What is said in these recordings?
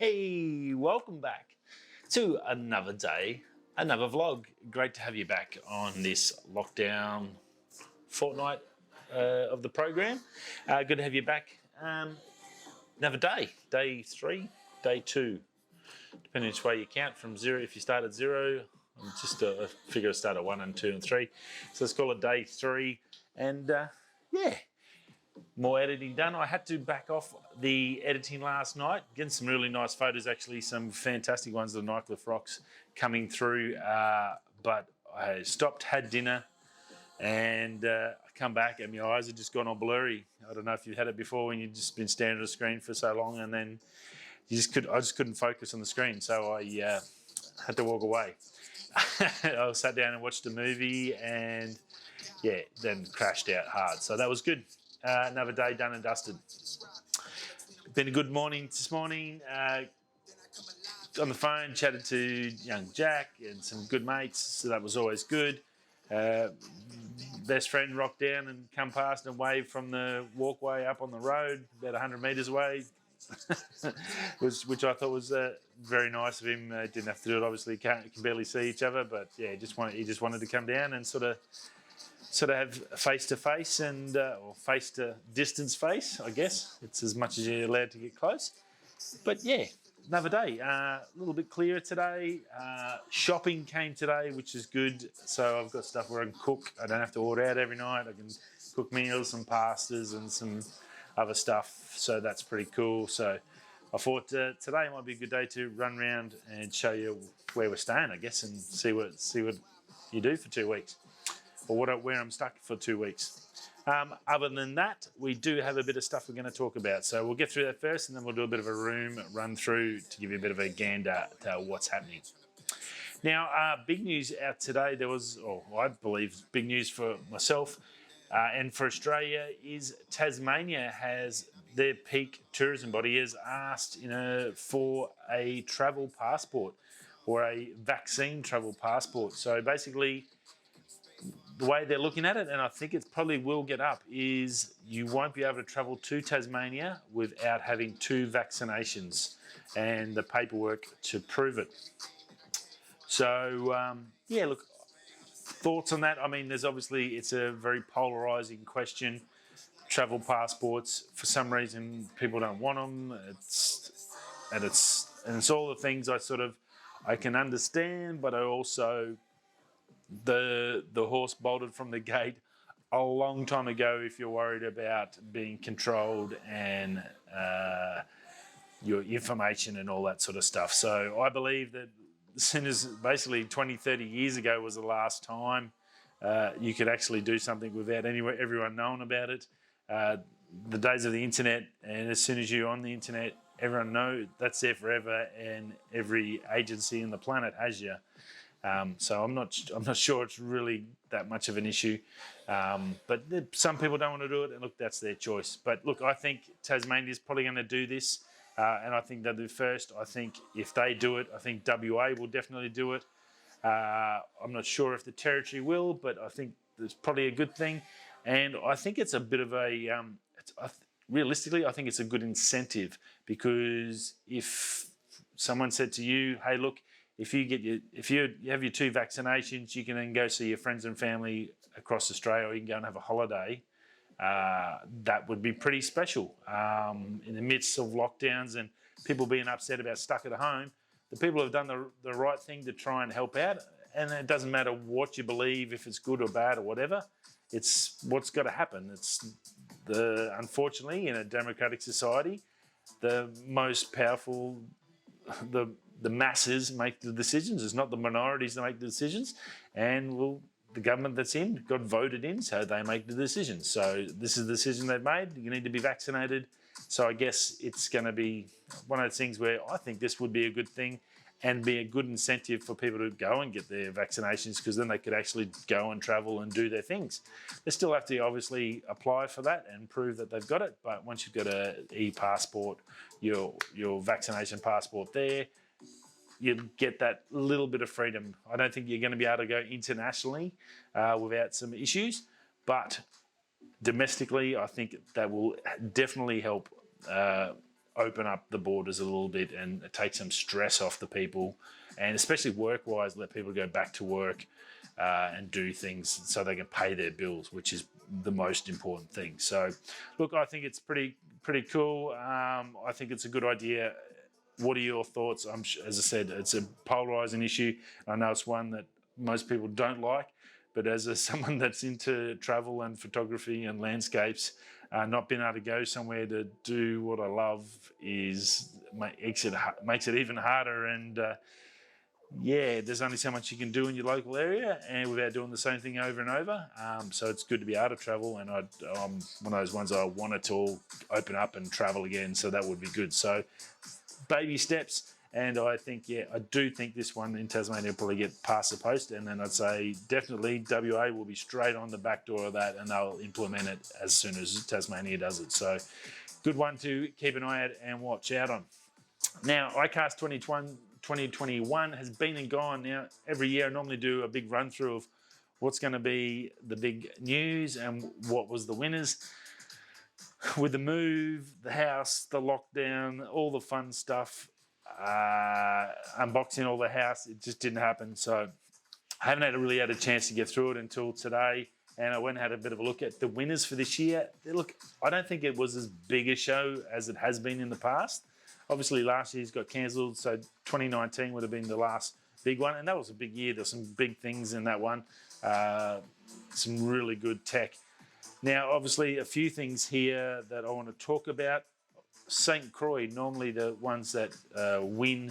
Hey, welcome back to another day, another vlog. Great to have you back on this lockdown fortnight of the program. Good to have you back. Another day, day 3, day 2, depending which way you count from 0. If you start at 0, I'm just a figure of start at 1 and 2 and 3. So let's call it day 3. And yeah, more editing done. I had to back off the editing last night, getting some really nice photos, actually, some fantastic ones of the Nycliffe Rocks coming through. But I stopped, had dinner, and I come back and my eyes have just gone all blurry. I don't know if you've had it before when you've just been staring at a screen for so long and then I just couldn't focus on the screen. So I had to walk away. I sat down and watched a movie and yeah, then crashed out hard. So that was good. Another day done and dusted. Been a good morning this morning. On the phone, chatted to young Jack and some good mates, so that was always good. Best friend rocked down and come past and waved from the walkway up on the road, about 100 metres away, which I thought was very nice of him. Didn't have to do it, obviously, can barely see each other, but yeah, he just wanted to come down and sort of have face-to-face and or face-to-distance face, I guess. It's as much as you're allowed to get close. But yeah, another day. A little bit clearer today. Shopping came today, which is good. So I've got stuff where I can cook. I don't have to order out every night. I can cook meals, some pastas and some other stuff. So that's pretty cool. So I thought today might be a good day to run around and show you where we're staying, I guess, and see what you do for 2 weeks. Or where I'm stuck for 2 weeks. Other than that, we do have a bit of stuff we're going to talk about. So we'll get through that first and then we'll do a bit of a room run through to give you a bit of a gander to what's happening. Now, big news out today, there was, or I believe big news for myself and for Australia, is Tasmania has their peak tourism body has asked for a travel passport or a vaccine travel passport. So basically, the way they're looking at it, and I think it probably will get up, is you won't be able to travel to Tasmania without having 2 vaccinations and the paperwork to prove it. So, yeah, look, thoughts on that? I mean, there's obviously, it's a very polarising question. Travel passports, for some reason, people don't want them. It's all the things I can understand, but I also, the horse bolted from the gate a long time ago if you're worried about being controlled and your information and all that sort of stuff. So I believe that as soon as basically 20, 30 years ago was the last time you could actually do something without everyone knowing about it. The days of the internet, and as soon as you're on the internet, everyone knows that's there forever, and every agency on the planet has you. So I'm not sure it's really that much of an issue, but some people don't want to do it, and look, that's their choice. But look, I think Tasmania is probably going to do this, and I think they'll do first. I think if they do it, I think WA will definitely do it. I'm not sure if the Territory will, but I think it's probably a good thing, and I think it's a bit of a realistically, I think it's a good incentive, because if someone said to you, "Hey, look, if you have your 2 vaccinations, you can then go see your friends and family across Australia, or you can go and have a holiday." That would be pretty special. In the midst of lockdowns and people being upset about stuck at home, the people have done the right thing to try and help out. And it doesn't matter what you believe, if it's good or bad or whatever. It's what's got to happen. Unfortunately, in a democratic society, the most powerful, the masses make the decisions. It's not the minorities that make the decisions. And the government that's in got voted in, so they make the decisions. So this is the decision they've made. You need to be vaccinated. So I guess it's going to be one of those things where I think this would be a good thing and be a good incentive for people to go and get their vaccinations, because then they could actually go and travel and do their things. They still have to obviously apply for that and prove that they've got it. But once you've got an e-passport, your vaccination passport there, you get that little bit of freedom. I don't think you're going to be able to go internationally without some issues, but domestically, I think that will definitely help open up the borders a little bit and take some stress off the people, and especially work-wise, let people go back to work and do things so they can pay their bills, which is the most important thing. So, look, I think it's pretty cool. I think it's a good idea. What are your thoughts? As I said, it's a polarising issue. I know it's one that most people don't like, but as someone that's into travel and photography and landscapes, not being able to go somewhere to do what I love makes it even harder. And there's only so much you can do in your local area, and without doing the same thing over and over. So it's good to be able to travel, and I'm one of those ones I want it to all open up and travel again. So that would be good. So baby steps. And I think, I do think this one in Tasmania will probably get past the post. And then I'd say definitely WA will be straight on the back door of that, and they'll implement it as soon as Tasmania does it. So good one to keep an eye out and watch out on. Now, ICAST 2021 has been and gone. Now, every year I normally do a big run through of what's going to be the big news and what was the winners. With the move, the house, the lockdown, all the fun stuff, unboxing all the house, it just didn't happen. So I haven't really had a chance to get through it until today, and I went and had a bit of a look at the winners for this year. Look, I don't think it was as big a show as it has been in the past. Obviously last year's got cancelled, so 2019 would have been the last big one, and that was a big year. There's some big things in that one, some really good tech. Now, obviously, a few things here that I want to talk about. St. Croix, normally the ones that win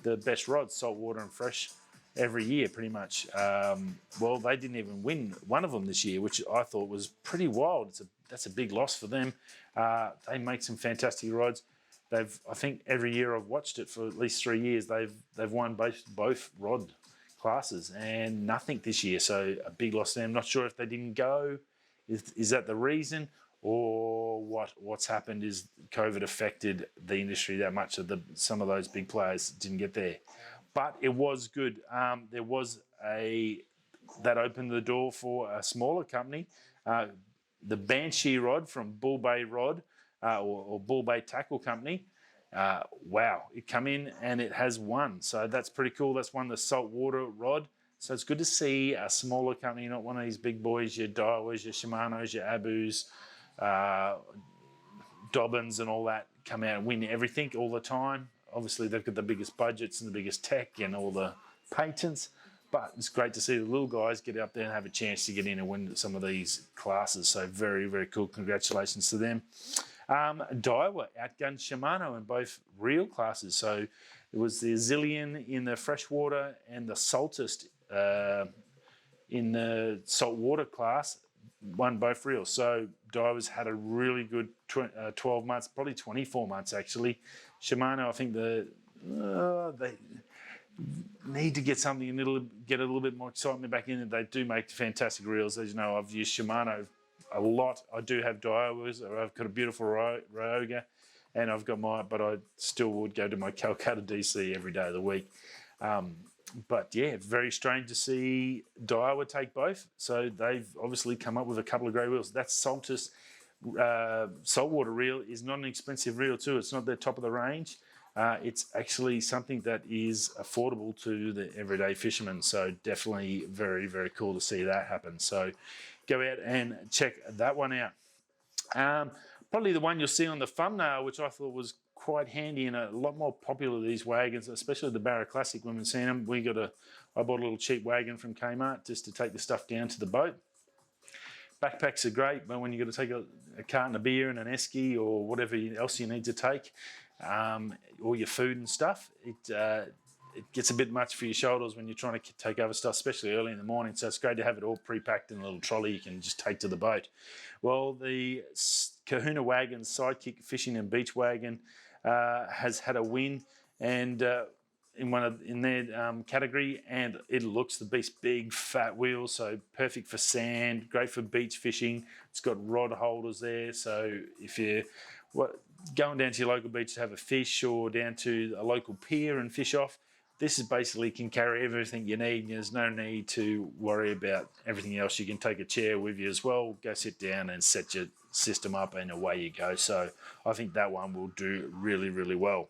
the best rods, saltwater and fresh, every year pretty much. Well, they didn't even win one of them this year, which I thought was pretty wild. That's a big loss for them. They make some fantastic rods. I think every year I've watched it for at least 3 years, they've won both rod classes, and nothing this year. So a big loss to them. Not sure if they didn't go. Is that the reason? Or what's happened is COVID affected the industry that much that some of those big players didn't get there. But it was good. There was that opened the door for a smaller company, the Banshee rod from Bull Bay Rod or Bull Bay Tackle Company. Wow, it come in and it has won. So that's pretty cool. That's won the saltwater rod. So it's good to see a smaller company, not one of these big boys, your Daiwas, your Shimanos, your Abus, Dobbins and all that come out and win everything all the time. Obviously, they've got the biggest budgets and the biggest tech and all the patents, but it's great to see the little guys get up there and have a chance to get in and win some of these classes. So very, very cool. Congratulations to them. Daiwa outgunned Shimano in both reel classes. So it was the Zillion in the freshwater and the Saltist in the saltwater class, won both reels. So Daiwa's had a really good 12 months, probably 24 months actually. Shimano, I think they need to get something get a little bit more excitement back in it. They do make fantastic reels. As you know, I've used Shimano a lot. I do have Daiwas. I've got a beautiful Ryoga, and I've got but I still would go to my Calcutta DC every day of the week. But yeah, very strange to see Daiwa take both. So they've obviously come up with a couple of great reels. That Saltist saltwater reel is not an expensive reel too. It's not the top of the range. It's actually something that is affordable to the everyday fisherman. So definitely very, very cool to see that happen. So go out and check that one out. Probably the one you'll see on the thumbnail, which I thought was quite handy and a lot more popular, these wagons, especially the Barra Classic. When we've seen them, I bought a little cheap wagon from Kmart just to take the stuff down to the boat. Backpacks are great, but when you've got to take a carton of beer and an esky or whatever else you need to take, all your food and stuff, it gets a bit much for your shoulders when you're trying to take other stuff, especially early in the morning. So it's great to have it all pre-packed in a little trolley you can just take to the boat. Well, the Kahuna Wagon Sidekick Fishing and Beach Wagon has had a win and in their category, and it looks the beast. Big fat wheels, so perfect for sand, great for beach fishing. It's got rod holders there, so if you're going down to your local beach to have a fish or down to a local pier and fish off, this is basically can carry everything you need. There's no need to worry about everything else. You can take a chair with you as well, go sit down and set your system up, and away you go. So I think that one will do really, really well.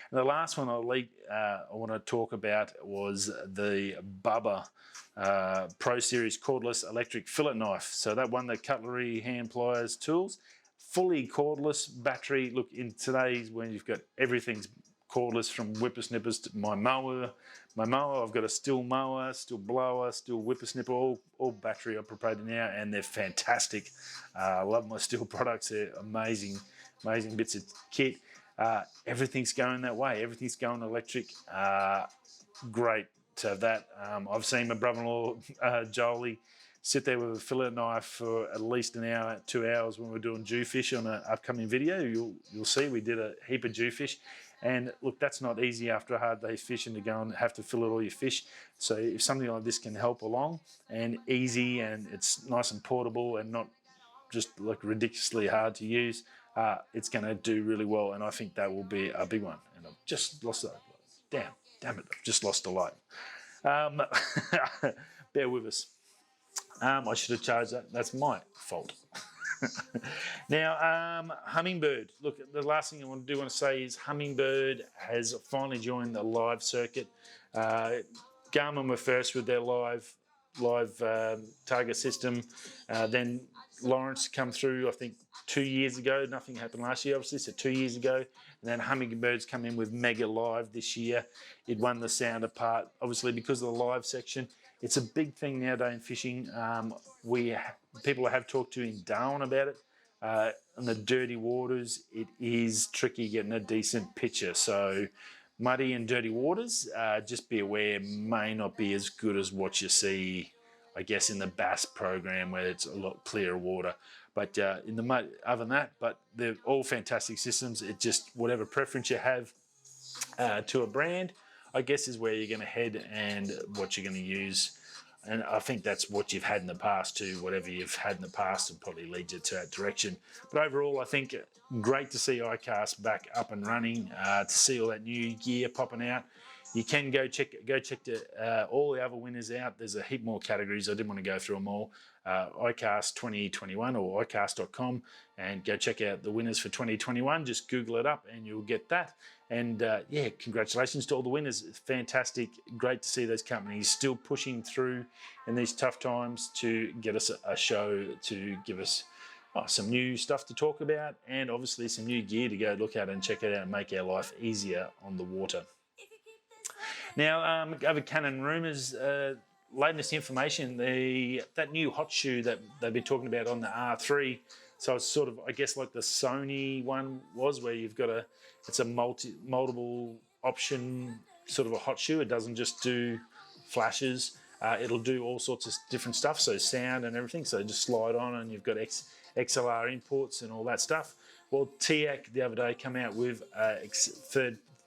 And the last one I want to talk about was the Bubba Pro Series cordless electric fillet knife. So that one, the cutlery, hand pliers, tools, fully cordless, battery. Look, in today's when you've got everything's cordless, from whippersnippers to my mower. I've got a still mower, still blower, still whippersnipper, all battery operated now, and they're fantastic. I love my still products. They're amazing bits of kit. Everything's going that way. Everything's going electric. Great to have that. I've seen my brother-in-law, Jolie, sit there with a fillet knife for at least an hour, 2 hours when we're doing jewfish on an upcoming video. You'll see we did a heap of jewfish. And look, that's not easy after a hard day's fishing to go and have to fillet all your fish. So if something like this can help along, and easy, and it's nice and portable and not just like ridiculously hard to use, it's going to do really well. And I think that will be a big one. And I've just lost that. Damn it, I've just lost a light. Bear with us. I should have charged that. That's my fault. Now, Hummingbird. Look, the last thing I want to say is Hummingbird has finally joined the live circuit. Garmin were first with their live target system. Then Lawrence come through, I think, 2 years ago. Nothing happened last year, obviously, so 2 years ago. And then Hummingbird's come in with Mega Live this year. It won the Sounder part, obviously, because of the live section. It's a big thing nowadays in fishing. People I have talked to in Darwin about it. In the dirty waters, it is tricky getting a decent picture. So muddy and dirty waters, just be aware, may not be as good as what you see, I guess, in the bass program where it's a lot clearer water. But in the mud, other than that, but they're all fantastic systems. It just, whatever preference you have to a brand, I guess, is where you're going to head and what you're going to use. And I think that's what you've had in the past too. Whatever you've had in the past will probably lead you to that direction. But overall, I think great to see iCast back up and running, to see all that new gear popping out. You can go check all the other winners out. There's a heap more categories. I didn't want to go through them all. iCast 2021 or iCast.com, and go check out the winners for 2021. Just Google it up and you'll get that. And yeah, congratulations to all the winners. It's fantastic. Great to see those companies still pushing through in these tough times to get us a show, to give us some new stuff to talk about, and obviously some new gear to go look at and check it out and make our life easier on the water. Now, over Canon rumours, latest information, that new hot shoe that they've been talking about on the R3, so it's sort of, I guess, like the Sony one was, where you've got it's a multiple option sort of a hot shoe. It doesn't just do flashes. It'll do all sorts of different stuff, so sound and everything. So just slide on and you've got XLR inputs and all that stuff. Well, TAC the other day came out with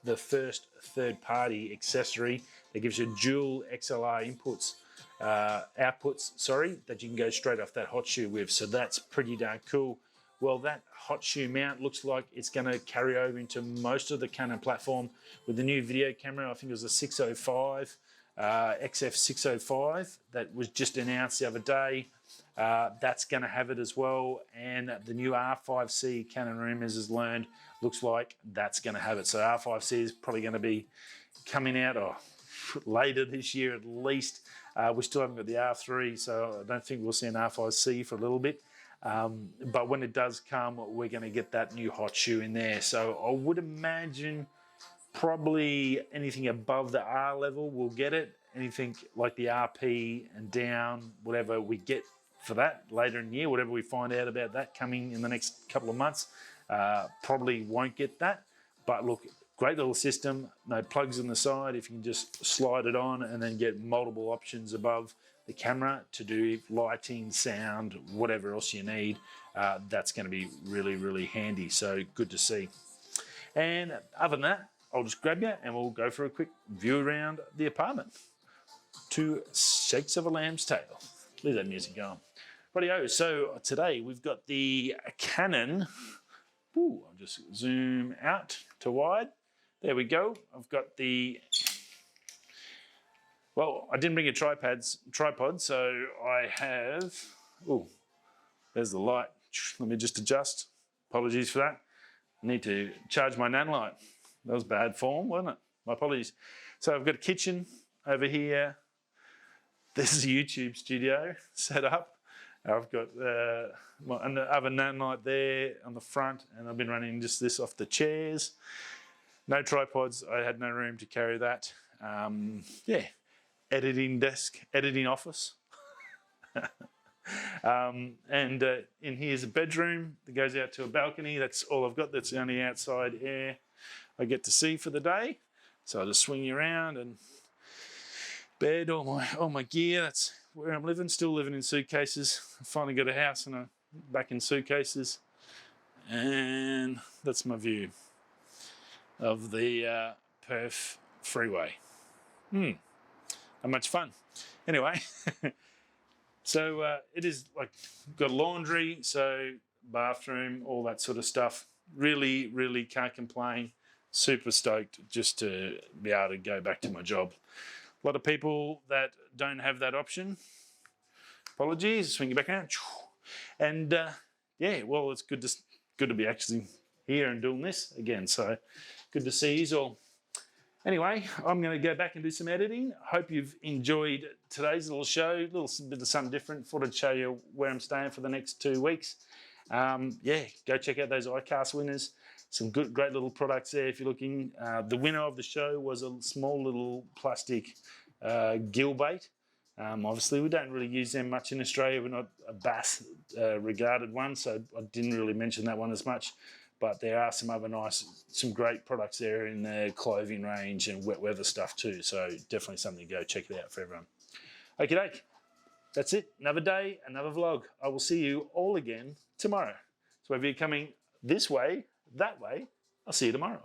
the first third-party accessory that gives you dual XLR outputs, that you can go straight off that hot shoe with. So that's pretty darn cool. Well, that hot shoe mount looks like it's going to carry over into most of the Canon platform with the new video camera. I think it was a 605, XF605 that was just announced the other day. That's going to have it as well. And the new R5C, Canon rumours has learned, looks like that's going to have it. So R5C is probably going to be coming out later this year at least. We still haven't got the R3, so I don't think we'll see an R5C for a little bit. But when it does come, we're going to get that new hot shoe in there. So I would imagine probably anything above the R level will get it. Anything like the RP and down, whatever we get for that later in the year, whatever we find out about that coming in the next couple of months, probably won't get that. But look, great little system, no plugs on the side. If you can just slide it on and then get multiple options above the camera to do lighting, sound, whatever else you need, that's going to be really, really handy. So good to see. And other than that, I'll just grab you and we'll go for a quick view around the apartment. 2 shakes of a lamb's tail. Leave that music going. Rightio, so today we've got the Canon. I'll just zoom out to wide. There we go. I've got the Well, I didn't bring a tripod, so I have. Oh, there's the light. Let me just adjust. Apologies for that. I need to charge my nan light. That was bad form, wasn't it? My apologies. So I've got a kitchen over here. This is a YouTube studio set up. I've got my other nan light there on the front, and I've been running just this off the chairs. No tripods. I had no room to carry that. Yeah, editing desk, editing office. And in here's a bedroom that goes out to a balcony. That's all I've got. That's the only outside air I get to see for the day. So I just swing you around and bed, all my gear. That's where I'm living. Still living in suitcases. I finally got a house and I'm back in suitcases. And that's my view of the Perth freeway. Not much fun. Anyway, so it is like got laundry, so bathroom, all that sort of stuff. Really, really can't complain. Super stoked just to be able to go back to my job. A lot of people that don't have that option. Apologies, swing you back around. And yeah, well, it's good to be actually here and doing this again. So good to see you all. Anyway, I'm going to go back and do some editing. Hope you've enjoyed today's little show. A little bit of something different. Thought I'd show you where I'm staying for the next 2 weeks. Yeah, go check out those iCast winners. Some great little products there if you're looking. The winner of the show was a small little plastic gill bait. Obviously, we don't really use them much in Australia. We're not a bass regarded one, so I didn't really mention that one as much. But there are some other some great products there in the clothing range and wet weather stuff too. So definitely something to go check it out for everyone. Okie doke. That's it. Another day, another vlog. I will see you all again tomorrow. So if you're coming this way, that way, I'll see you tomorrow.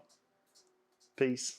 Peace.